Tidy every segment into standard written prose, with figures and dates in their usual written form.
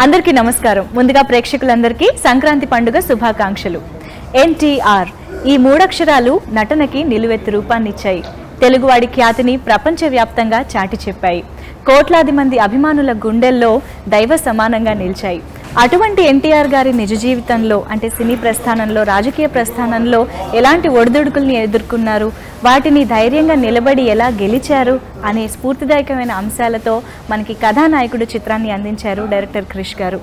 అందరికీ నమస్కారం. ముందుగా ప్రేక్షకులందరికీ సంక్రాంతి పండుగ శుభాకాంక్షలు. NTR ఈ మూడక్షరాలు నటనకి నిలువెత్తు రూపాన్నిచ్చాయి. తెలుగువాడి ఖ్యాతిని ప్రపంచవ్యాప్తంగా చాటి చెప్పాయి. కోట్లాది మంది అభిమానుల గుండెల్లో దైవ సమానంగా నిలిచాయి. అటువంటి NTR గారి నిజ జీవితంలో అంటే సినీ ప్రస్థానంలో, రాజకీయ ప్రస్థానంలో ఎలాంటి ఒడిదుడుకుల్ని ఎదుర్కొన్నారు, వాటిని ధైర్యంగా నిలబడి ఎలా గెలిచారు అనే స్ఫూర్తిదాయకమైన అంశాలతో మనకి కథానాయకుడు చిత్రాన్ని అందించారు డైరెక్టర్ క్రిష్ గారు.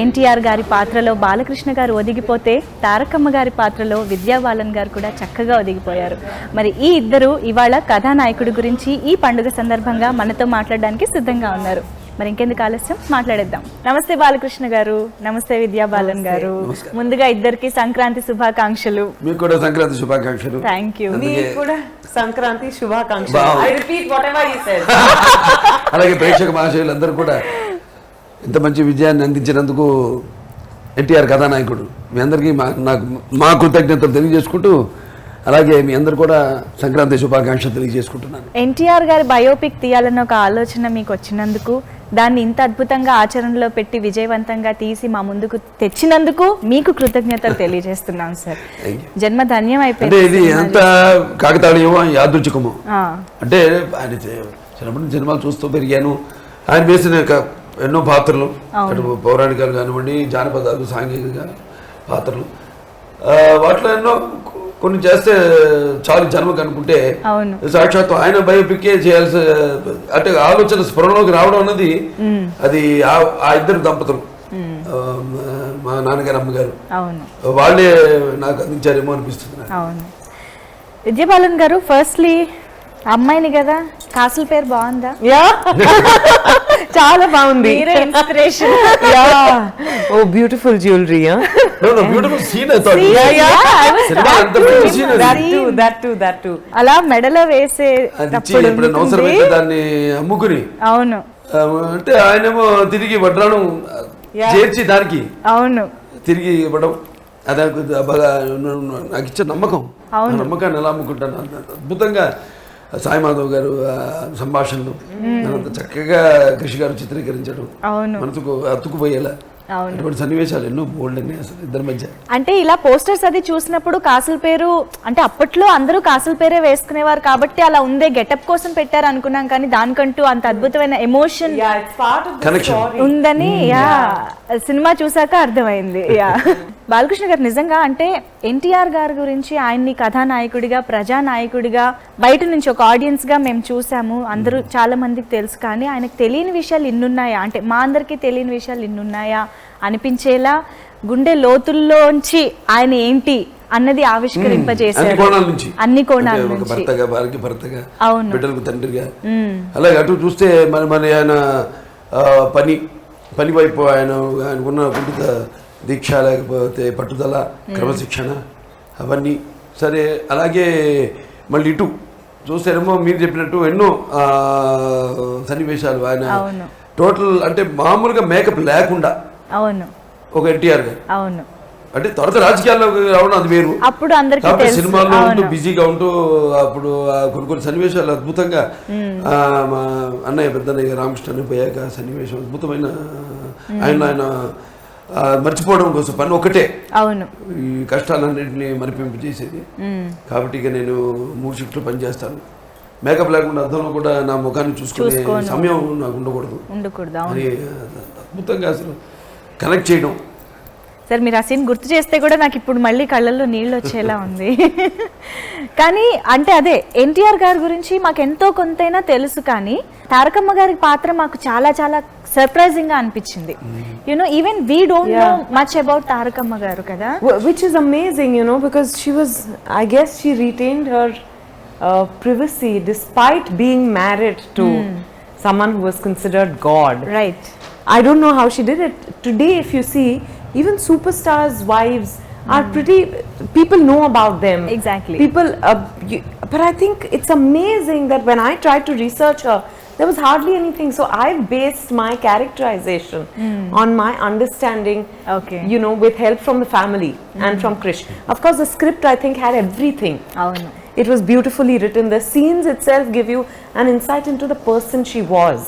NTR గారి పాత్రలో బాలకృష్ణ గారు ఒదిగిపోతే తారకమ్మ గారి పాత్రలో విద్యా బాలన్ గారు కూడా చక్కగా ఒదిగిపోయారు. మరి ఈ ఇద్దరు ఇవాళ కథానాయకుడి గురించి ఈ పండుగ సందర్భంగా మనతో మాట్లాడడానికి సిద్ధంగా ఉన్నారు. మరి ఇంకెందుకు ఆలస్యం, మాట్లాడేద్దాం. నమస్తే బాలకృష్ణ గారు. నమస్తే విద్యా బాలన్ గారు. ముందుగా ఇద్దరికి సంక్రాంతి శుభాకాంక్షలు. మీకు కూడా సంక్రాంతి శుభాకాంక్షలు. Thank you. మీకు కూడా సంక్రాంతి శుభాకాంక్షలు. I repeat whatever he said. అలాగే ప్రేక్షక మహాశయులందరూ కూడా ఇంత మంచి విజయాన్ని అందించినందుకు NTR కథానాయకుడు మీ అందరికీ మా కృతజ్ఞతలు తెలియజేసుకుంటూ, అలాగే మీ అందరు కూడా సంక్రాంతి శుభాకాంక్షలు తెలియజేసుకుంటున్నాను. NTR గారి బయోపిక్ తీయాలన్న ఒక ఆలోచన మీకు వచ్చినందుకు, దాన్ని ఇంత అద్భుతంగా ఆచరణలో పెట్టి విజయవంతంగా తీసి మా ముందుకు తెచ్చినందుకు మీకు కృతజ్ఞతలు తెలియజేస్తున్నాం సార్. జన్మ ధన్యం అయిపోయింది. ఇది ఎంత కాకతాళీయమో యాదృచ్ఛికమో, అంటే ఆయన చిన్నప్పటి నుంచి సినిమాలు చూస్తూ పెరిగాను. ఆయన వేసిన ఎన్నో పాత్రలు, అటు పౌరాణికాలు కానివ్వండి, జానపదాలు, సాంఘిక పాత్రలు, వాటిలో ఎన్నో కొన్ని చేస్తే చాలు జన్మకు అనుకుంటే సాక్షాత్తు ఆయన బయోపిక్కే చేయాల్సి, అంటే ఆలోచన స్ఫురణలోకి రావడం అన్నది అది ఆ ఇద్దరు దంపతులు, మా నాన్నగారు అమ్మగారు, వాళ్ళే నాకు అందించారేమో అనిపిస్తుంది. విద్యా బాలన్ గారు, ఫస్ట్లీ అమ్మాయిని కదా, కాసుల పేరు బాగుందా? చాలా బాగుంది. ఇన్స్పిరేషన్. ఓ బ్యూటిఫుల్ జ్యువెలరీ. అలా మెడలో వేసే దాన్ని అమ్ముకుని, అవును, అంటే ఆయనేమో తిరిగి వడ్రాను చేర్చి దానికి అవును తిరిగి ఇవ్వడం, అదే బాగా నాకు ఇచ్చే నమ్మకం. నమ్మకాన్ని ఎలా అమ్ముకుంటాను అద్భుతంగా సాయి మాధవ్ గారు సంభాషణలు అంత చక్కగా కృషి గారు చిత్రీకరించడం, మనసుకు అతుకుపోయేలా అటువంటి సన్నివేశాలు ఎన్నో బోల్డ్ అన్ని అసలు ఇద్దరి మధ్య. అంటే ఇలా పోస్టర్స్ అది చూసినప్పుడు కాసుల పేరు, అంటే అప్పట్లో అందరూ కాసుల పేరే వేసుకునేవారు కాబట్టి అలా ఉందే గెటప్ కోసం పెట్టారు అనుకున్నాం, కానీ దానికంటూ అంత అద్భుతమైన ఎమోషన్ ఉందని సినిమా చూసాక అర్థమైంది. బాలకృష్ణ గారు, నిజంగా అంటే NTR గారి గురించి ఆయన్ని కథానాయకుడిగా, ప్రజానాయకుడిగా బయట నుంచి ఒక ఆడియన్స్ గా మేము చూసాము, అందరూ చాలా మందికి తెలుసు, కానీ ఆయనకు తెలియని విషయాలు ఇన్నున్నాయా, అంటే మా అందరికీ తెలియని విషయాలు ఇన్నున్నాయా అనిపించేలా గుండె లోతుల్లోంచి ఆయన ఏంటి అన్నది ఆవిష్కరింపజేశారు అన్ని కోణాల నుంచి. భర్తగా, అవును, బిడ్డలకు తండ్రిగా, అలాగే అటు చూస్తే మన ఆయన పని వైపు ఆయనకున్న కుంఠిత దీక్ష, లేకపోతే పట్టుదల, క్రమశిక్షణ, అవన్నీ సరే. అలాగే మళ్ళీ ఇటు చూస్తేనేమో మీరు చెప్పినట్టు ఎన్నో సన్నివేశాలు ఆయన టోటల్, అంటే మామూలుగా మేకప్ లేకుండా ఒక NTR గారు, అవును, అంటే తర్వాత రాజకీయాల్లోకి రావడం అది వేరు, అప్పుడు అందరికీ సినిమాల్లో ఉంటూ బిజీగా ఉంటూ అప్పుడు కొన్ని సన్నివేశాలు అద్భుతంగా, మా అన్నయ్య పెద్దన్నయ్య రామకృష్ణ పోయాక సన్నివేశం అద్భుతమైన, ఆయన మర్చిపోవడం కోసం పని ఒకటే, అవును, ఈ కష్టాలన్నింటినీ మరిపింపు చేసేది. కాబట్టి ఇక నేను 3 షిఫ్ట్లు పనిచేస్తాను, మేకప్ లేకుండా అద్దంలో కూడా నా ముఖాన్ని చూసుకునే సమయం నాకు ఉండకూడదు అని అద్భుతంగా అసలు కనెక్ట్ చేయడం. సార్, మీరు ఆ సీన్ గుర్తు చేస్తే కూడా నాకు ఇప్పుడు మళ్ళీ కళ్ళల్లో నీళ్ళు వచ్చేలా ఉంది. కానీ అంటే అదే NTR గారి గురించి మాకు ఎంతో కొంతైనా తెలుసు, కానీ తారకమ్మ గారి పాత్ర మాకు చాలా చాలా సర్ప్రైజింగ్ గా అనిపించింది. Even we don't know much about Tarakamma గారు కదా, which is amazing, because she was, I guess she retained her privacy despite being married to someone who was considered God. Right. I don't know how she did it. Today, if you see, even superstars' wives are pretty, people know about them. Exactly. People, but I think it's amazing that when I tried to research her, there was hardly anything. So I've based my characterization on my understanding, okay, with help from the family and from Krish. Of course, the script, I think, had everything. Oh, no. It was beautifully written. The scenes itself give you an insight into the person she was.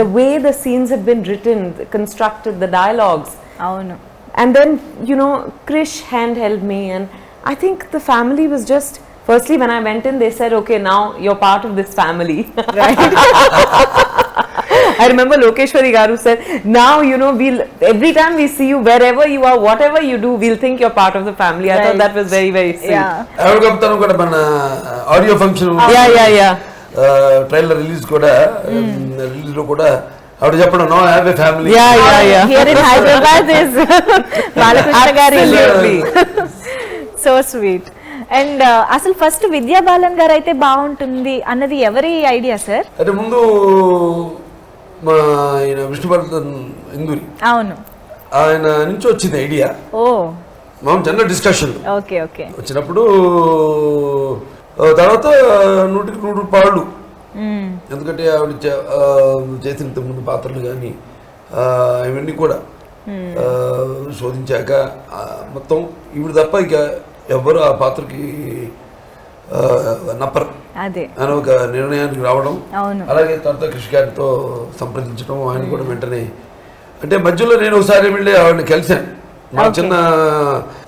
The way the scenes have been written, constructed, the dialogues. Avunu. And then, you know, Krish handheld me, and I think the family was just, firstly when I went in, they said, okay, now you're part of this family. Right. I remember Lokeshwari Garu said, now, you know, every time we see you, wherever you are, whatever you do, we'll think you're part of the family. I thought that was very, very sweet. Yeah. Audio function. Yeah. Trailer release release How do you know I have a family? Yeah. Here in Hyderabad is BalaKrishna garu. So sweet. And అసలు first విద్యా balun గారు అయితే బాగుంటుంది అన్నది ఎవరి idea sir? అంటే ముందు మా ఆయన విష్ణువర్ధన్ ఇందూరి. అవును. ఆయన నుంచి వచ్చింది ఐడియా. ఓ. మనం జనరల్ డిస్కషన్. ఓకే. వచ్చినప్పుడు తర్వాత 100కి 100 పాళ్ళు. ఎందుకంటే ఆవిడ చేసిన ముందు పాత్రలు కానీ ఇవన్నీ కూడా శోధించాక మొత్తం ఈవిడ తప్ప ఇక ఎవరు ఆ పాత్రకి నప్పరు అని ఒక నిర్ణయానికి రావడం. అలాగే తర్వాత కృషి గారితో సంప్రదించడం, ఆయన కూడా వెంటనే అంటే మధ్యలో నేను ఒకసారి వెళ్ళి ఆవిడని కలిశాను. మా చిన్న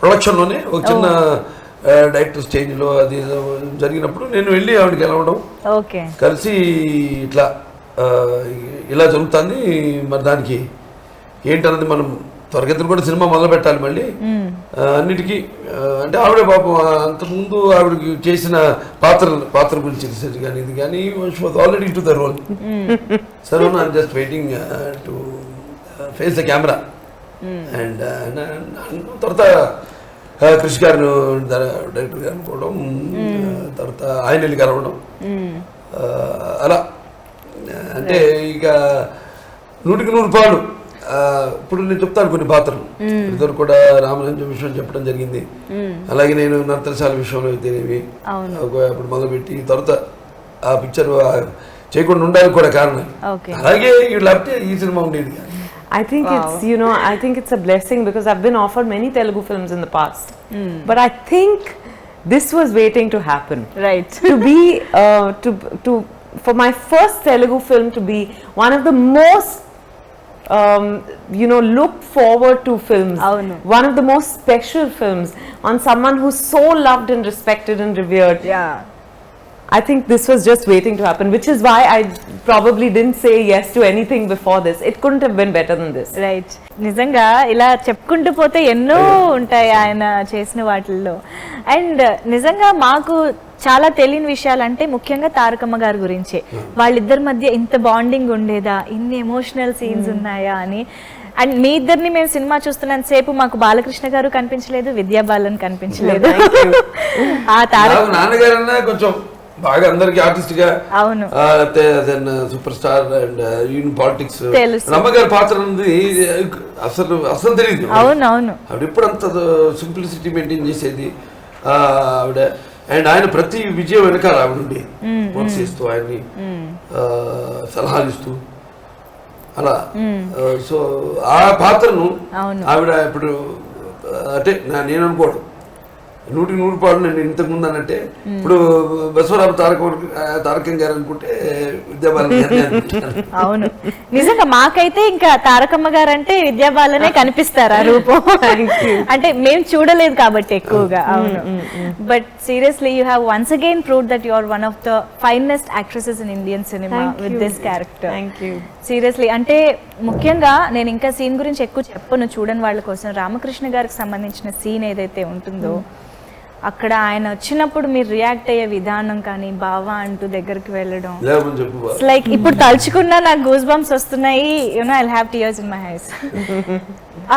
ప్రొడక్షన్లోనే ఒక చిన్న డైరెక్టర్స్ చేంజ్లో అది జరిగినప్పుడు నేను వెళ్ళి ఆవిడకి కలవడం, కలిసి ఇట్లా ఇలా జరుగుతుంది, మరి దానికి ఏంటన్నది మనం త్వరగతిని కూడా సినిమా మొదలు పెట్టాలి మళ్ళీ అన్నిటికీ. అంటే ఆవిడ పాపం అంతకుముందు ఆవిడకి చేసిన పాత్ర గురించి రీసెర్చ్ కానీ ఇది కానీ was already to the role. సరే I'm just waiting to face the camera. And తర్వాత కృషి గారు డైరెక్టర్ గారు అనుకోవడం, తర్వాత ఆయన వెళ్ళి కలవడం, అలా అంటే ఇక 100కి 100 పాలు. ఇప్పుడు నేను చెప్తాను కొన్ని పాత్రలు ఇద్దరు కూడా రామరాజ్యం విషయం చెప్పడం జరిగింది. అలాగే నేను నర్తనశాల విషయంలో అయితేనేవి అప్పుడు మొదలుపెట్టి తర్వాత ఆ పిక్చర్ చేయకుండా ఉండడానికి కూడా కారణం. అలాగే లేకపోతే ఈ సినిమా ఉండేది. I think it's, you know, I think it's a blessing because I've been offered many Telugu films in the past. But I think this was waiting to happen. Right. To be, for my first Telugu film to be one of the most, you know, looked forward to films. One of the most special films on someone who's so loved and respected and revered. Yeah. I think this was just waiting to happen, which is why I probably didn't say yes to anything before this. It couldn't have been better than this. Right. నిజంగా ఇలా చెప్పుకుంటూ పోతే ఎన్నో ఉంటాయి ఆయన చేసిన వాటిల్లో. And నిజంగా మాకు చాలా తెలియని విషయాలు అంటే ముఖ్యంగా తారకమ్మ గారి గురించే. వాళ్ళిద్దరి మధ్య ఇంత బాండింగ్ ఉండేదా, ఇన్ని ఎమోషనల్ సీన్స్ ఉన్నాయా అని. అండ్ మీ ఇద్దరిని మేము సినిమా చూస్తున్నంత సేపు మాకు బాలకృష్ణ గారు కనిపించలేదు, విద్యా బాలన్ కనిపించలేదు. ఆ నాన్నగారన్నా కొంచెం బాగా అందరికి ఆర్టిస్ట్ గా, సూపర్ స్టార్ అండ్ పాలిటిక్స్, అమ్మగారి పాత్ర అసలు తెలియదు. అవునవును. ఆవిడ ఇప్పుడు అంత సింప్లిసిటీ మెయింటైన్ చేసేది ఆవిడ. అండ్ ఆయన ప్రతి విజయం వెనకాల ఆవిడ ఉండి ప్రోత్సహిస్తూ ఆయన్ని సలహాలు ఇస్తూ అలా. సో ఆ పాత్రను ఆవిడ ఇప్పుడు అంటే నేను అనుకోవడం 100కి 100 పాలు. నేను ఇంతకు ముందు అన్నట్టే ఇప్పుడు బసవరామ తారకం గారు అనుకుంటే విద్యా బాలన్ గారిని అనుకుంటాను. అవును, నిజంగా మాకైతే ఇంకా తారకమ్మ గారు అంటే విద్యా బాలనే కనిపిస్తారు ఆ రూపం. అంటే మేము చూడలేదు కాబట్టి ఎక్కువగా. అవును. But seriously you have once again proved that you are one of the finest actresses in Indian cinema with this character. Seriously. అంటే ముఖ్యంగా నేను ఇంకా సీన్ గురించి ఎక్కువ చెప్పను చూడని వాళ్ళ కోసం. రామకృష్ణ గారికి సంబంధించిన సీన్ ఏదైతే ఉంటుందో అక్కడ ఆయన వచ్చినప్పుడు మీరు రియాక్ట్ అయ్యే విధానం కానీ, బావా అంటూ దగ్గరికి వెళ్ళడం, లైక్ ఇప్పుడు తలుచుకున్నా నాకు గూస్ బంప్స్ వస్తున్నాయి. You know I'll have tears in my eyes.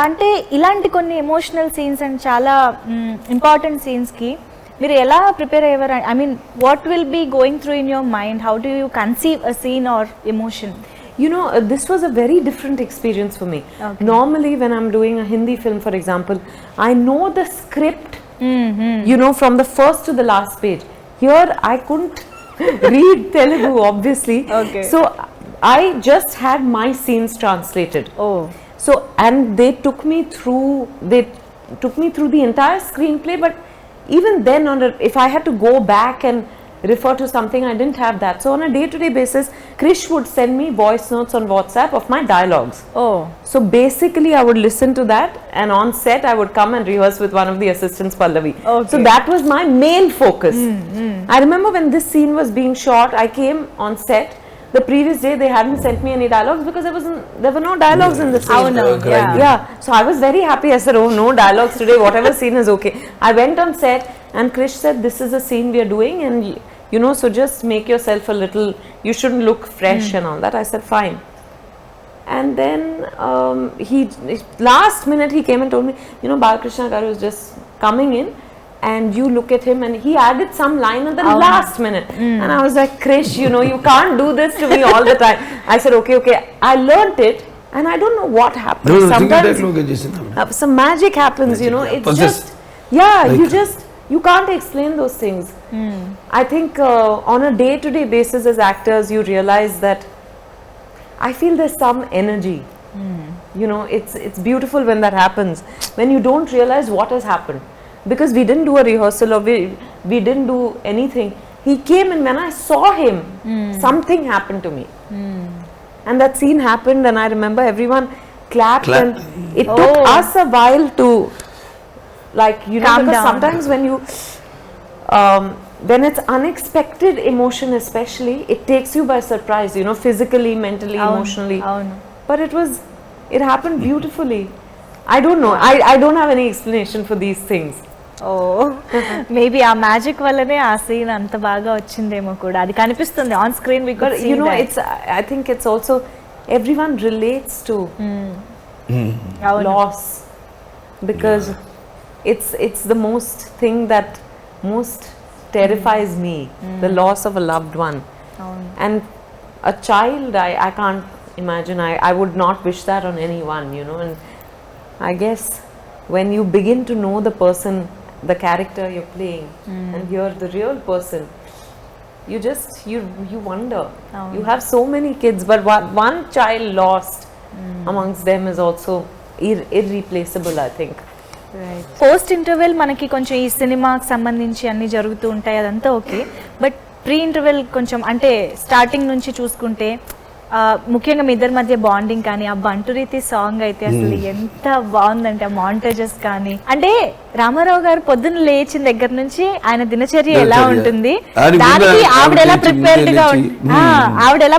అంటే ఇలాంటి కొన్ని ఎమోషనల్ సీన్స్ అండ్ చాలా ఇంపార్టెంట్ సీన్స్ కి మీరు ఎలా ప్రిపేర్ అయ్యేవారు? I mean what will be going through in your mind? How do you conceive a scene or emotion? You know, this was a very different experience for me. Normally when I'm doing a Hindi film, for example, I know the script, you know, from the first to the last page. Here I couldn't read Telugu, obviously. So I just had my scenes translated. So, and they took me through the entire screenplay. But even then, if I had to go back and refer to something, I didn't have that. So on a day-to-day basis, Krish would send me voice notes on WhatsApp of my dialogues. Oh. So basically I would listen to that, and on set I would come and rehearse with one of the assistants, Pallavi. Okay. So that was my main focus. I remember when this scene was being shot, I came on set. The previous day they hadn't sent me any dialogues because there were no dialogues in the scene. Oh no, Yeah. So I was very happy. I said, oh, no dialogues today, whatever scene is okay. I went on set and Krish said, this is a scene we are doing, and you know, so just make yourself a little, you shouldn't look fresh and all that. I said, fine. And then last minute he came and told me, you know, BalaKrishna Garu is just coming in, and you look at him, and he added some line at the last minute. And I was like, Krish, you know, you can't do this to me all the time. I said, okay. I learnt it, and I don't know what happened. No, sometimes some magic happens, you know. It's just, you can't explain those things. I think on a day-to-day basis as actors, you realize that I feel there's some energy. You know, it's beautiful when that happens, when you don't realize what has happened. Because we didn't do a rehearsal, or we didn't do anything. He came, and when I saw him, something happened to me. And that scene happened, and I remember everyone clapped. And it took us a while to, like, you know, because sometimes when you when it's unexpected emotion especially, it takes you by surprise, you know, physically, mentally, emotionally. But it happened beautifully. I don't know. I don't have any explanation for these things. Maybe ఆ magic వల్లనే ఆ scene అంత బాగా వచ్చిందేమో కూడా, అది కనిపిస్తుంది on screen. But you know, I think it's also everyone relates to loss, because it's the most thing that most terrifies me, the loss of a loved one. And a child, I can't imagine. I would not wish that on anyone, you know. And I guess when you begin to know the person, the character you're playing, and you're the real person, you just you wonder. You have so many kids, but one child lost amongst them is also irreplaceable, I think. Post interval మనకి కొంచెం ఈ సినిమాకి సంబంధించి అన్ని జరుగుతూ ఉంటాయి, అదంతా okay. But pre interval కొంచెం, అంటే స్టార్టింగ్ నుంచి చూసుకుంటే ముఖ్యంగా మీ ఇద్దరి మధ్య బాండింగ్ కానీ, ఆ బంటురీతి సాంగ్ అయితే అసలు ఎంత బాగుందంటే, ఆ మాంటేజెస్ కానీ, అంటే రామారావు గారు పొద్దున్న లేచిన దగ్గర నుంచి ఆయన దినచర్య ఎలా ఉంటుంది, దానికి ఆవిడ ఎలా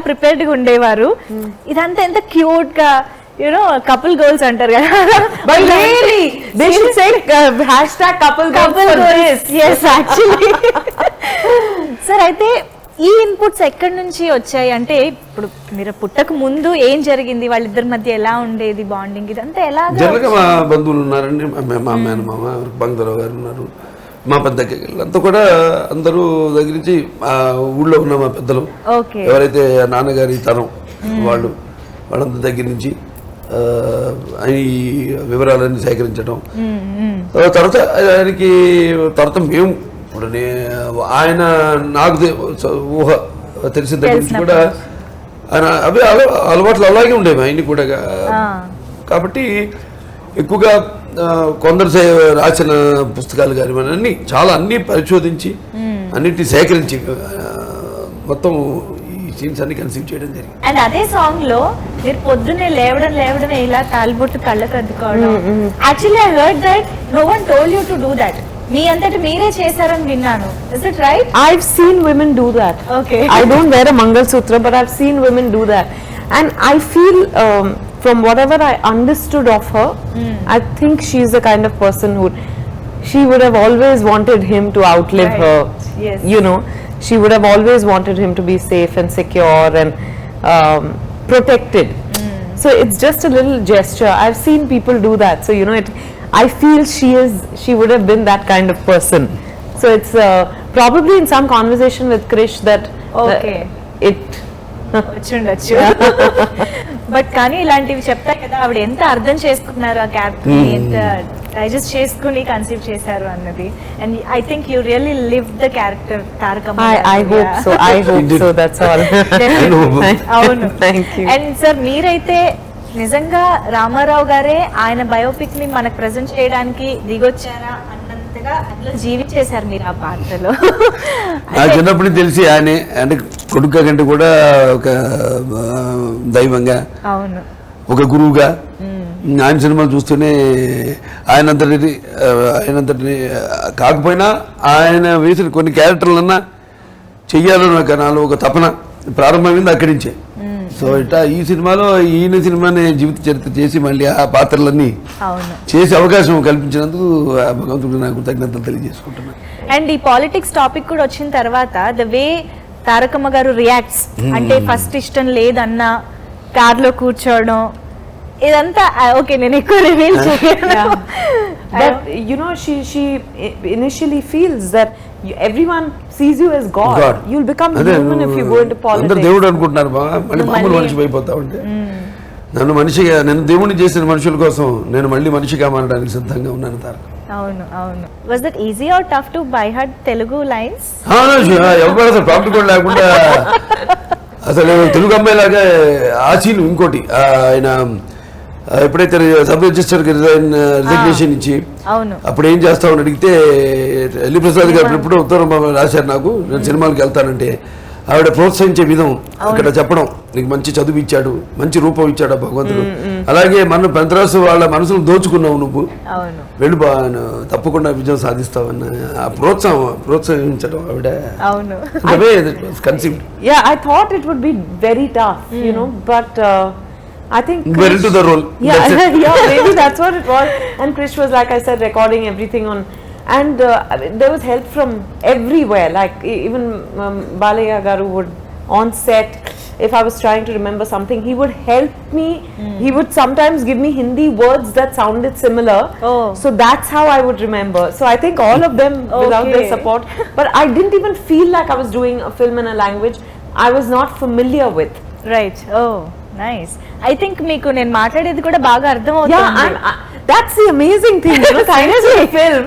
ప్రిపేర్డ్ గా ఉండేవారు, ఇదంతా ఎంత క్యూట్ గా, you know, couple goals అంటారు కదా. But really, they should say #couple goals. Yes, actually. Sir, అయితే ఈ ఇన్పుట్స్ ఎక్కడి నుంచి వచ్చాయి? అంటే ఇప్పుడు మీరు పుట్టక ముందు ఏం జరిగింది, వాళ్ళిద్దరి మధ్య ఎలా ఉండేది బాండింగ్, ఇదంతా ఎలా? జనరల్గా మా బంధువులు ఉన్నారండి, మా మేనమామ బంగారావు గారు ఉన్నారు, మా పెద్ద అంతా కూడా అందరూ దగ్గర నుంచి ఊళ్ళో ఉన్న మా పెద్దలు ఎవరైతే నాన్నగారి తరం వాళ్ళంతా దగ్గర నుంచి ఈ వివరాలన్నీ సేకరించడం. తర్వాత మేము ఇప్పుడు ఆయన నాకు ఊహ తెలిసిన దగ్గర నుంచి కూడా ఆయన అవి అలవాట్లు అలాగే ఉండేవి ఆయన్ని కూడా. కాబట్టి ఎక్కువగా కొందరు రాసిన పుస్తకాలు కానీ అన్ని పరిశోధించి అన్నిటిని సేకరించి మొత్తం సీన్స్ అన్ని కన్సీవ్ చేయడం జరిగింది. అండ్ అదే సాంగ్ లో మీరు పొద్దున్నే లేవడం ఇలా తాలిబొట్టు కళ్ళకు అద్దుకోవడం, actually I heard that no one told you to do that, మీ అంతటి మీరే చేశారని విన్నాను. Is it right? I've seen women do that. Okay. I don't wear a Mangalsutra, but I've seen women do that, and I feel from whatever I understood of her, I think she's the kind of person who she would have always wanted him to outlive her. Yes. You know, she would have always wanted him to be safe and secure and protected. So it's just a little gesture. I've seen people do that. So, you know, I feel she would have been that kind of person. So it's probably in some conversation with Krish that it వచ్చుండొచ్చు. But కానీ ఇలాంటివి చెప్తాయి కదా, ఆవిడ ఎంత అర్థం చేసుకున్నారు ఆ క్యారెక్టర్ ని, ఎంత డైజెస్ట్ చేసుకుని కన్సీవ్ చేశారు అన్నది. And I think you really live the character Tarakamma. I hope so. That's all. అవును. అండ్ సార్, మీరైతే నిజంగా రామారావు గారే ఆయన బయోపిక్ ని మనకు ప్రెజెంట్ చేయడానికి దిగొచ్చారా అన్నంత అంతగా అందులో జీవించేశారు మీరు ఆ పాత్రలో. నాకు చిన్నప్పుడు తెలిసి ఆయన అంటే కొడుకు కంటే కూడా ఒక దైవంగా, అవును, ఒక గురువుగా ఆయన సినిమాలు చూస్తూనే ఆయనంతటి కాకపోయినా ఆయన వేసిన కొన్ని క్యారెక్టర్లన్నా చెయ్యాలని నాలో ఒక తపన ప్రారంభమైంది అక్కడి నుంచే. సో ఇట్లా ఈ సినిమాలో ఈయన సినిమాని జీవిత చరిత్ర చేసి మళ్ళీ ఆ పాత్రలన్నీ చేసే అవకాశం కల్పించినందుకు భగవంతుడు నాకు కృతజ్ఞతలు తెలియజేసుకుంటున్నాను. అండ్ ఈ పాలిటిక్స్ టాపిక్ కూడా వచ్చిన తర్వాత ద వే తారకమ్మ గారు రియాక్ట్స్, అంటే ఫస్ట్ ఇష్టం లేదన్నా కార్లో కూర్చోవడం, ఇదంతా ఓకే నేను ఎక్కువ రివీల్ చేయను. But you know, she initially feels that everyone sees you as God. You'll become human if you go into politics. అందరూ దేవుడు అనుకుంటున్నారు మళ్ళీ మామూలు మనిషి అయిపోతా ఉంటే. నన్ను మనిషిగా, నేను దేవుడిని చేసిన మనుషుల కోసం నేను మళ్ళీ మనిషిగా మారడానికి సిద్ధంగా ఉన్నాను తారక. అవును అవును. Was that easy or tough to by heart Telugu lines? ఎవరు అసలు ప్రాబ్లం కూడా లేకుండా అసలు తెలుగు అమ్మాయిలాగా ఆ సీన్ ఇంకోటి ఆయన ఎప్పుడైతే సబ్ రిజిస్టర్ రిజిగ్నేషన్ ఇచ్చి అప్పుడు ఏం చేస్తామని అడిగితే ఎల్లి ప్రసాద్ గారు ఎప్పుడు ఉత్తరం రాశారు నాకు, నేను సినిమాలకు వెళ్తానంటే ఆవిడ ప్రోత్సహించే విధం అక్కడ చెప్పడం, నీకు మంచి చదువు ఇచ్చాడు, మంచి రూపం ఇచ్చాడు భగవంతుడు, అలాగే మన పెంతరాసు వాళ్ళ మనసును దోచుకున్నావు నువ్వు, వెళ్ళి తప్పకుండా విజయం సాధిస్తావన్న ఆ ప్రోత్సహించడం ఆవిడ. I thought it would be very tough, you know, but I think we're into the role. Yeah, maybe that's what it was. And Krish was, like I said, recording everything on, and there was help from everywhere. Like even Balaya Garu would on set, if I was trying to remember something, he would help me. He would sometimes give me Hindi words that sounded similar. So that's how I would remember. So I think all of them without their support. But I didn't even feel like I was doing a film in a language I was not familiar with. Right. Oh. Nice. I think meeku nen maatladedi kuda baga ardham avutundi. Yeah, that's the amazing thing, you know, thanks to the film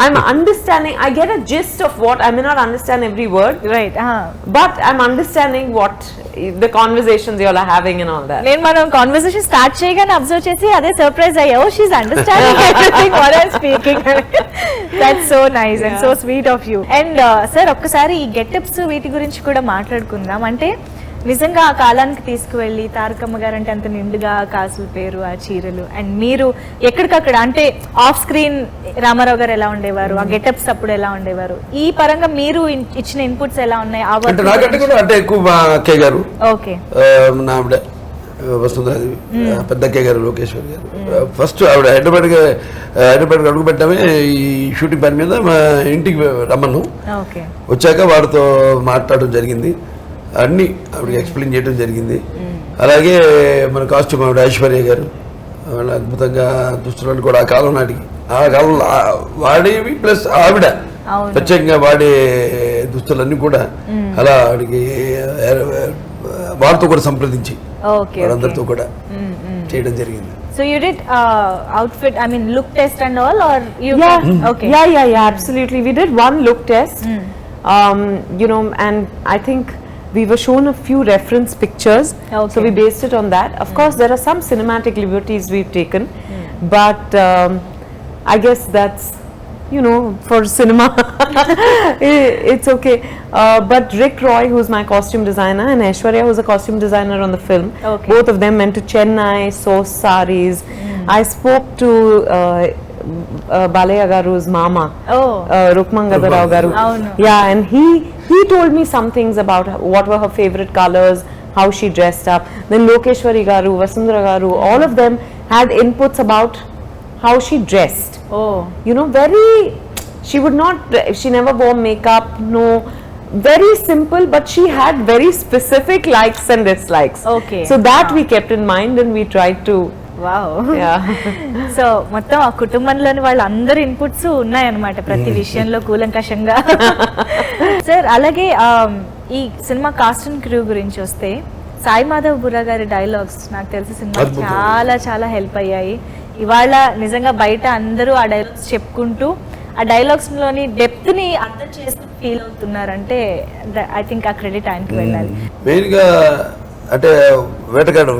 I'm understanding, I get a gist of what, I may not understand every word, right, but I'm understanding what the conversations you all are having and all that. Nen manam conversation start cheyagane observe chesi ade surprise ayya, oh she's understanding everything what I'm speaking. That's so nice and so sweet of you. And sir okkasari ee get-ups veeti gurinchi kuda maatladukundam. Ante నిజంగా ఆ కాలానికి తీసుకువెళ్ళి తారకమ్మ గారు అంటే అంత నిండుగా కాసుల పేరు, ఆ చీరలు, అండ్ మీరు ఎక్కడికక్కడ అంటే ఆఫ్ స్క్రీన్ రామారావు గారు ఎలా ఉండేవారు, ఆ గెటప్స్ అప్పుడు ఎలా ఉండేవారు, ఈ పరంగా మీరు ఇచ్చిన ఇన్పుట్స్ ఎలా ఉన్నాయి? అంటే ఎక్కువ అక్కయ్య గారు, ఓకే, నా ఆవిడ వసుంధరాదేవి, పెద్ద అక్కయ్య గారు లోకేశ్వరి గారు, ఫస్ట్ ఆవిడ హైదరాబాద్ అడుగు పెట్టడమే ఈ షూటింగ్ పని మీద మా ఇంటికి రమ్మను, వచ్చాక వాడితో మాట్లాడడం జరిగింది, అన్నీ ఆవిడకి ఎక్స్ప్లెయిన్ చేయడం జరిగింది. అలాగే మన కాస్ట్యూమ్ ఆవిడ ఐశ్వర్య గారు వాళ్ళ అద్భుతంగా దుస్తులను కూడా ఆ కాలం నాటికి ఆ కాలంలో వాడేవి ప్లస్ ఆవిడ ప్రత్యేకంగా వాడే దుస్తులన్నీ కూడా అలా ఆవిడకి వారితో కూడా సంప్రదించి వాళ్ళందరితో కూడా చేయడం జరిగింది. So you did outfit, I mean look test and all, or you? Okay. Yeah, absolutely. We did one look test, you know, and I think we were shown a few reference pictures, so we based it on that. Of course, there are some cinematic liberties we've taken, but I guess that's, you know, for cinema, it's okay. But Rick Roy, who's my costume designer, and Aishwarya, who's a costume designer on the film, both of them went to Chennai, sourced saris. I spoke to Balaya Garu's mama, Rukmanga Rao Garu. Yeah, and he told me some things about what were her favorite colors, how she dressed up. Then Lokeshwari Garu, Vasundhara Garu, all of them had inputs about how she dressed. You know, she never wore makeup, no, very simple, but she had very specific likes and dislikes. So that we kept in mind and we tried to. So మొత్తం ఆ కుటుంబంలోని వాళ్ళందరి inputs ఉన్నాయన్నమాట ప్రతి విషయంలో కూలంకషంగా. Sir అలాగే ఈ సినిమా కాస్ట్ అండ్ క్రూ గురించి వస్తే సాయి మాధవ్ బుర్రా గారి డైలాగ్స్ నాకు తెలిసి సినిమా చాలా చాలా హెల్ప్ అయ్యాయి. ఇవాళ నిజంగా బయట అందరూ ఆ డైలాగ్స్ చెప్పుకుంటూ ఆ డైలాగ్స్ లోని డెప్త్ ని అర్థం చేస్తూ ఫీల్ అవుతున్నారంటే ఐ థింక్ ఆ క్రెడిట్ ఆయనకి వెళ్ళాలి. అంటే వేటగాడు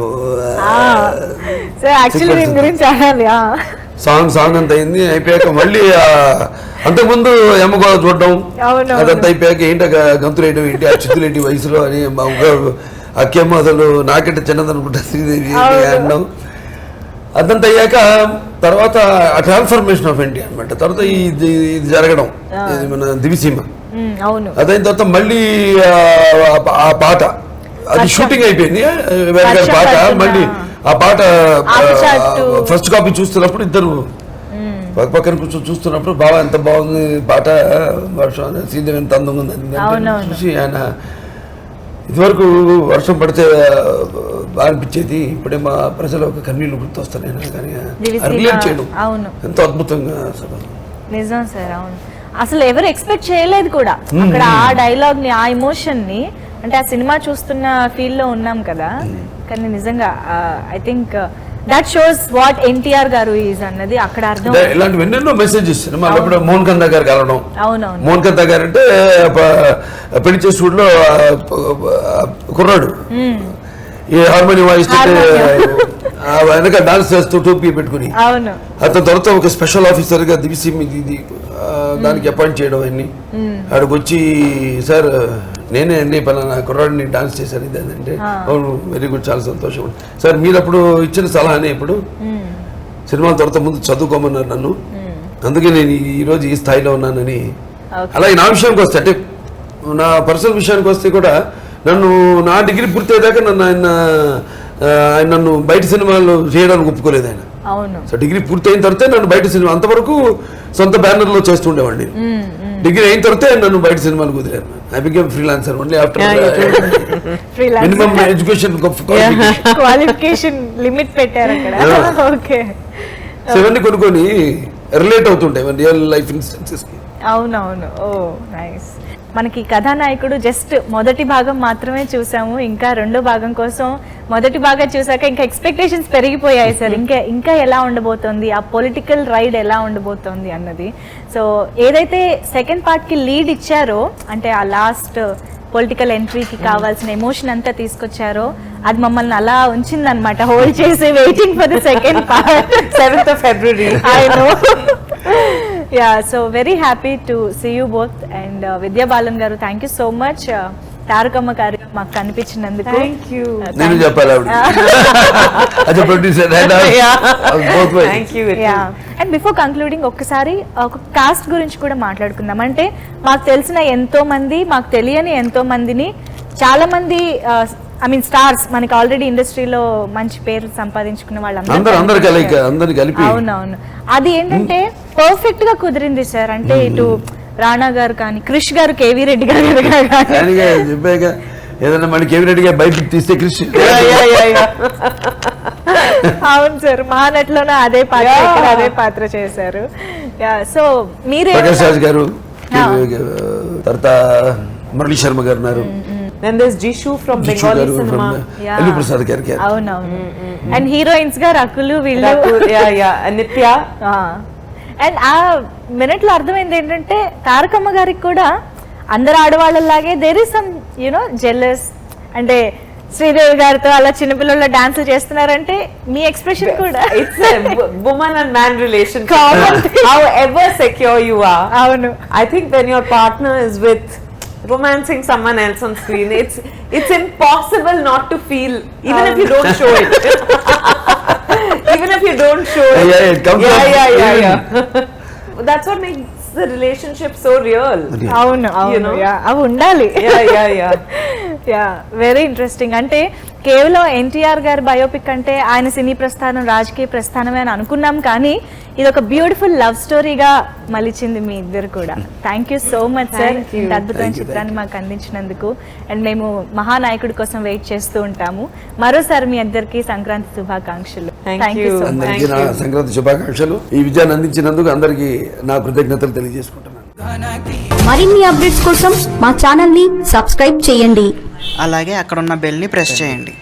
యాక్చువల్లీ దీని గురించి అనాలి. సాంగ్ అంత అయింది. అయిపోయాక మళ్ళీ అంతకుముందు ఎమ్మగోళ చూడడం అదంతా అయిపోయాక ఏంటి గంతులు వేయడం ఏంటి ఆ చిత్తులు ఏంటి వయసులో అని అక్కేమో అసలు నాకంటే చిన్నదనుకుంటా శ్రీదేవి అనడం. అదంతా అయ్యాక తర్వాత ఆ ట్రాన్స్ఫర్మేషన్ ఆఫ్ ఇండియా అనమాట. తర్వాత ఇది జరగడం ఇది మన దివిసీమ అదైన తర్వాత మళ్ళీ ఆ పాట అది షూటింగ్ అయిపోయింది వేరే గారి పాట. మళ్ళీ ఆ పాట ఫస్ట్ కాపీ చూస్తున్నప్పుడు ఇద్దరు పక్కన కూర్చొని చూస్తున్నప్పుడు బాగా ఎంత బాగుంది పాట, వర్షం శ్రీదేవి ఎంత అందంగా ఉంది చూసి ఆయన ఇదివరకు వర్షం పడితే బాగా అనిపించేది, ఇప్పుడే మా ప్రజలు ఒక కన్నీళ్ళు గుర్తొస్తున్నాయి కానీ రిలేట్ చేయడం ఎంతో అద్భుతంగా అసలు నిజం సార్. అవును, అసలు ఎవరు ఎక్స్పెక్ట్ చేయలేదు కూడా అక్కడ ఆ డైలాగ్ ని ఆ ఎమోషన్ ని. అంటే ఆ సినిమా చూస్తున్న ఫీల్ లో ఉన్నాం కదా, కానీ నిజంగా I think that shows what NTR గారు ఈజ్ అన్నది అక్కడ అర్థం. ఇలాంటివి ఎన్నెన్నో మెసేజెస్ ఇప్పుడు మోహన్ కందా గారు కలవడం. అవునవును, మోహన్ కందా గారు అంటే పెళ్లి చేసుకుంటూ కుర్రాడు ఈ హార్మోనియం వాయిస్తుంటే వెనక డాన్స్ చేస్తూ టోపీ పెట్టుకుని అతని తర్వాత ఒక స్పెషల్ ఆఫీసర్ గా దివిసీమ ఇది దానికి అపాయింట్ చేయడం అన్ని ఆడికి వచ్చి సార్ నేనే అండి పలానా కుర్రాడిని డాన్స్ చేశాను ఇది అంటే అవును వెరీ గుడ్ చాలా సంతోషం సార్. మీరు అప్పుడు ఇచ్చిన సలహానే ఇప్పుడు సినిమాల తర్వాత ముందు చదువుకోమన్నారు నన్ను, అందుకే నేను ఈరోజు ఈ స్థాయిలో ఉన్నానని. అలాగే నా విషయానికి వస్తే అంటే నా పర్సనల్ విషయానికి వస్తే కూడా నన్ను నా డిగ్రీ పూర్తయ్యేదాకా ఆయన నన్ను బయట సినిమాలు చేయడానికి ఒప్పుకోలేదు ఆయన. సో డిగ్రీ పూర్తయిన తర్వాత నన్ను బయట సినిమా అంతవరకు సొంత బ్యానర్లో చేస్తుండేవాడిని. డిగ్రీ అయిన తర్వాత నన్ను బయట సినిమాలు కుదిరాను. I became freelancer only after minimum education qualification limit పెట్టారు అక్కడ. ఓకే, ఇవన్నీ కొనుక్కొని రిలేట్ అవుతుంటాయి రియల్ లైఫ్ ఇన్స్టెన్సెస్ కి. అవునవును, ఓ నైస్. మనకి కథానాయకుడు జస్ట్ మొదటి భాగం మాత్రమే చూసాము, ఇంకా రెండో భాగం కోసం మొదటి భాగం చూసాక ఇంకా ఎక్స్పెక్టేషన్స్ పెరిగిపోయాయి సార్. ఇంకా ఎలా ఉండబోతోంది, ఆ పొలిటికల్ రైడ్ ఎలా ఉండబోతోంది అన్నది. సో ఏదైతే సెకండ్ పార్ట్ కి లీడ్ ఇచ్చారో, అంటే ఆ లాస్ట్ పొలిటికల్ ఎంట్రీకి కావాల్సిన ఎమోషన్ అంతా తీసుకొచ్చారో, అది మమ్మల్ని అలా ఉంచిందన్నమాట, హోల్డ్ చేసి waiting for the second part 7th of February. I know. Yeah, so very happy to see you both and Vidya Balan garu, thank you so much. Tarakamma గారు మాకు కనిపించినందుకు థ్యాంక్ యూ. నేను చెప్పాలి as a producer and both ways. Thank you. And before concluding ఒక్కసారి ఒక cost గురించి కూడా మాట్లాడుకుందాం. అంటే మాకు తెలిసిన ఎంతో మంది, మాకు తెలియని ఎంతో మందిని, చాలా మంది ఐ మీన్ స్టార్స్ మనకి ఆల్రెడీ ఇండస్ట్రీలో మంచి పేరు సంపాదించుకున్న వాళ్ళందరూ కలిపి. అవునవును, అది ఏంటంటే పర్ఫెక్ట్ గా కుదిరింది సార్. అంటే ఇటు రాణా గారు కానీ, క్రిష్ గారు, కేవీ రెడ్డి గారు చెప్పాక ఏదన్నా మన కేవీ రెడ్డి గారు బయటకు తీస్తే క్రిష్. అవును సార్, మహానటిలోనే అదే పాత్ర చేశారు. సో మీరే ప్రకాష్ రాజ్ గారు, తర్వాత మురళీ శర్మ గారు ఉన్నారు. Then there's Jishu from Bengali cinema. Ellu Prasad garu. అవునవును. And heroines గా రకులు వీళ్ళు. నిత్య. అండ్ ఆ మినిట్ లో అర్థమైంది ఏంటంటే తారకమ్మ గారికి కూడా అందరు ఆడవాళ్ళలాగే దేర్ ఇస్ సమ్ జెలస్. అంటే శ్రీదేవి గారితో అలా చిన్నపిల్లల డాన్స్ చేస్తున్నారంటే మీ ఎక్స్ప్రెషన్ కూడా it's woman and man relation. However secure you are. అవును. I think when your partner is with romancing someone else on screen, it's impossible not to feel, even if you don't show it. Even if you don't show it. It comes yeah. That's what makes the relationship so real. అవును, అవి ఉండాలి. Yeah, very interesting. అంటే కేవలం ఎన్టీఆర్ గారి biopic అంటే ఆయన సినీ ప్రస్థానం, రాజకీయ ప్రస్థానమే అని అనుకున్నాం, కానీ ఇది ఒక బ్యూటిఫుల్ లవ్ స్టోరీగా మలిచింది మీ ఇద్దరు కూడా. Thank you so much sir, ఇంత అద్భుతమైన చిత్రాన్ని మాకు అందించినందుకు. అండ్ మేము మహానాయకుడి కోసం వెయిట్ చేస్తూ ఉంటాము. మరోసారి మీ అందరికీ సంక్రాంతి శుభాకాంక్షలు. Thank you so much. Sankranti శుభాకాంక్షలు. ఈ విజయాన్ని అందించినందుకు అందరికీ నా కృతజ్ఞతలు తెలియజేసుకుంటున్నాను. మరిన్ని అప్డేట్స్ కోసం మా ఛానల్ ని సబ్స్క్రైబ్ చేయండి. అలాగే అక్కడ ఉన్న బెల్ ని ప్రెస్ చేయండి.